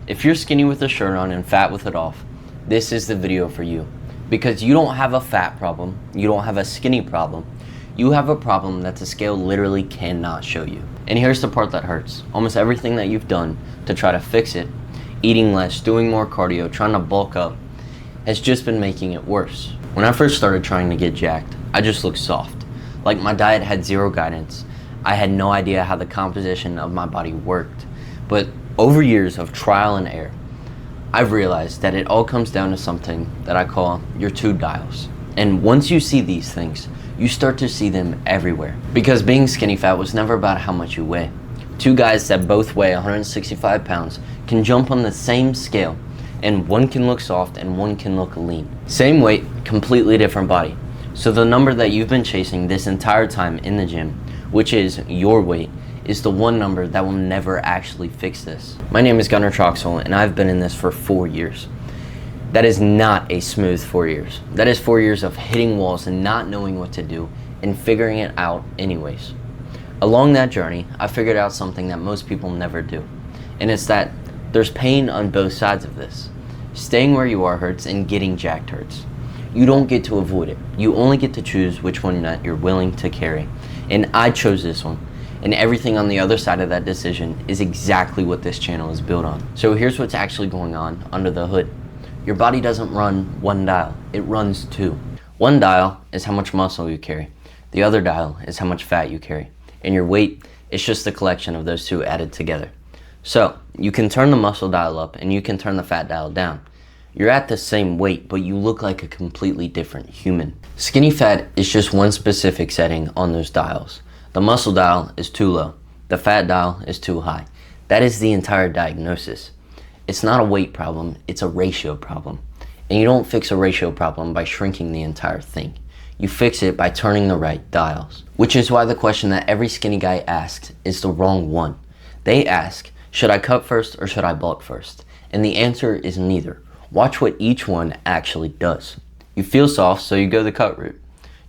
If you're skinny with a shirt on and fat with it off, this is the video for you. Because you don't have a fat problem, you don't have a skinny problem, you have a problem that the scale literally cannot show you. And here's the part that hurts. Almost everything that you've done to try to fix it, eating less, doing more cardio, trying to bulk up, has just been making it worse. When I first started trying to get jacked, I just looked soft. Like my diet had zero guidance. I had no idea how the composition of my body worked. But over years of trial and error, I've realized that it all comes down to something that I call your two dials. And once you see these things, you start to see them everywhere. Because being skinny fat was never about how much you weigh. Two guys that both weigh 165 pounds can jump on the same scale, and one can look soft and one can look lean. Same weight, completely different body. So the number that you've been chasing this entire time in the gym, which is your weight, is the one number that will never actually fix this. My name is Troxell, and I've been in this for 4 years. That is not a smooth 4 years. That is 4 years of hitting walls and not knowing what to do and figuring it out anyways. Along that journey, I figured out something that most people never do. And it's that there's pain on both sides of this. Staying where you are hurts and getting jacked hurts. You don't get to avoid it. You only get to choose which one that you're willing to carry. And I chose this one. And everything on the other side of that decision is exactly what this channel is built on. So here's what's actually going on under the hood. Your body doesn't run one dial, it runs two. One dial is how much muscle you carry. The other dial is how much fat you carry. And your weight is just the collection of those two added together. So you can turn the muscle dial up and you can turn the fat dial down. You're at the same weight, but you look like a completely different human. Skinny fat is just one specific setting on those dials. The muscle dial is too low. The fat dial is too high. That is the entire diagnosis. It's not a weight problem, it's a ratio problem. And you don't fix a ratio problem by shrinking the entire thing. You fix it by turning the right dials. Which is why the question that every skinny guy asks is the wrong one. They ask, should I cut first or should I bulk first? And the answer is neither. Watch what each one actually does. You feel soft, so you go the cut route.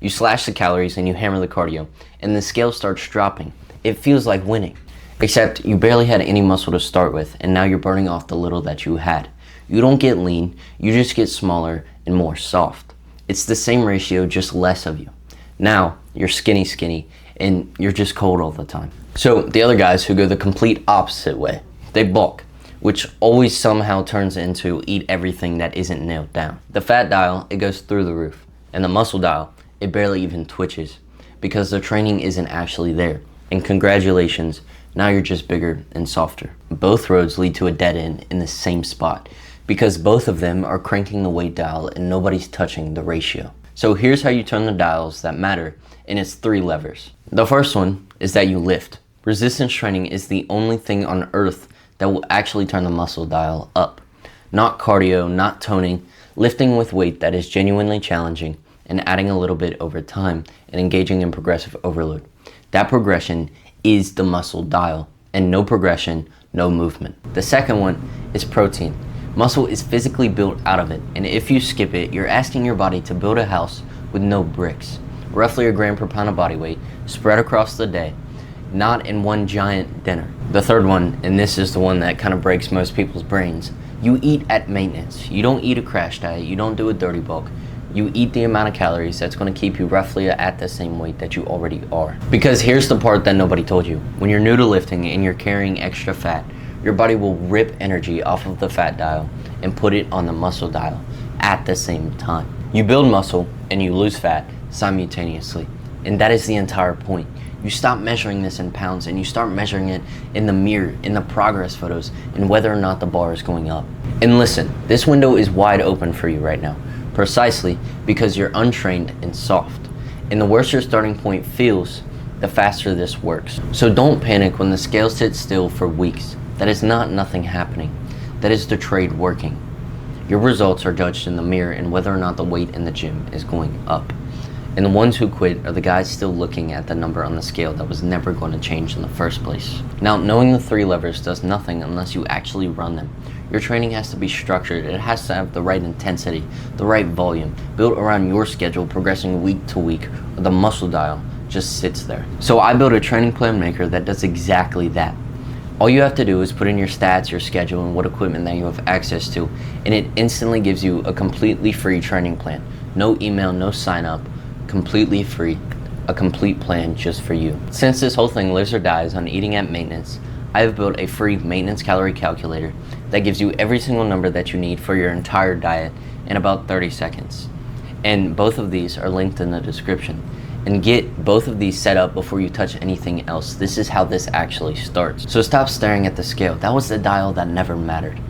You slash the calories and you hammer the cardio, and the scale starts dropping. It feels like winning. Except you barely had any muscle to start with, and now you're burning off the little that you had. You don't get lean, you just get smaller and more soft. It's the same ratio, just less of you. Now, you're skinny, and you're just cold all the time. So the other guys who go the complete opposite way, they bulk, which always somehow turns into eat everything that isn't nailed down. The fat dial, it goes through the roof, and the muscle dial, it barely even twitches because the training isn't actually there. And congratulations, now you're just bigger and softer. Both roads lead to a dead end in the same spot because both of them are cranking the weight dial and nobody's touching the ratio. So here's how you turn the dials that matter, and it's 3 levers. The first one is that you lift. Resistance training is the only thing on earth that will actually turn the muscle dial up. Not cardio, not toning, lifting with weight that is genuinely challenging and adding a little bit over time and engaging in progressive overload. That progression is the muscle dial, and no progression, no movement. The second one is protein. Muscle is physically built out of it, and if you skip it, you're asking your body to build a house with no bricks. Roughly a gram per pound of body weight, spread across the day, not in one giant dinner. The third one, and this is the one that kind of breaks most people's brains, you eat at maintenance. You don't eat a crash diet, you don't do a dirty bulk. You eat the amount of calories that's going to keep you roughly at the same weight that you already are. Because here's the part that nobody told you. When you're new to lifting and you're carrying extra fat, your body will rip energy off of the fat dial and put it on the muscle dial at the same time. You build muscle and you lose fat simultaneously. And that is the entire point. You stop measuring this in pounds and you start measuring it in the mirror, in the progress photos, and whether or not the bar is going up. And listen, this window is wide open for you right now. Precisely because you're untrained and soft. And the worse your starting point feels, the faster this works. So don't panic when the scale sits still for weeks. That is not nothing happening. That is the trade working. Your results are judged in the mirror and whether or not the weight in the gym is going up. And the ones who quit are the guys still looking at the number on the scale that was never going to change in the first place. Now, knowing the 3 levers does nothing unless you actually run them. Your training has to be structured. It has to have the right intensity, the right volume, built around your schedule, progressing week to week, or the muscle dial just sits there. So I built a training plan maker that does exactly that. All you have to do is put in your stats, your schedule, and what equipment that you have access to, and it instantly gives you a completely free training plan. No email, no sign up, completely free. A complete plan just for you. Since this whole thing lives or dies on eating at maintenance, I have built a free maintenance calorie calculator that gives you every single number that you need for your entire diet in about 30 seconds. And both of these are linked in the description. And get both of these set up before you touch anything else. This is how this actually starts. So stop staring at the scale. That was the dial that never mattered.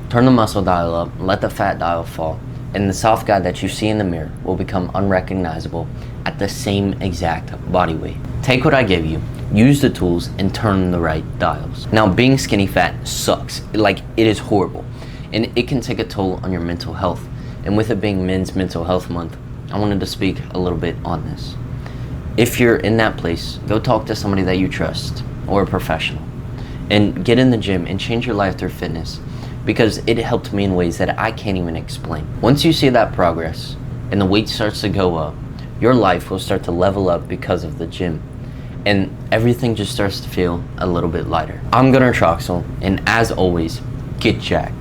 Turn the muscle dial up, let the fat dial fall, and the soft guy that you see in the mirror will become unrecognizable at the same exact body weight. Take what I give you, use the tools, and turn the right dials. Now, being skinny fat sucks. Like, it is horrible. And it can take a toll on your mental health. And with it being Men's Mental Health Month, I wanted to speak a little bit on this. If you're in that place, go talk to somebody that you trust or a professional and get in the gym and change your life through fitness, because it helped me in ways that I can't even explain. Once you see that progress and the weight starts to go up, your life will start to level up because of the gym, and everything just starts to feel a little bit lighter. I'm Gunnar Troxell, and as always, get jacked.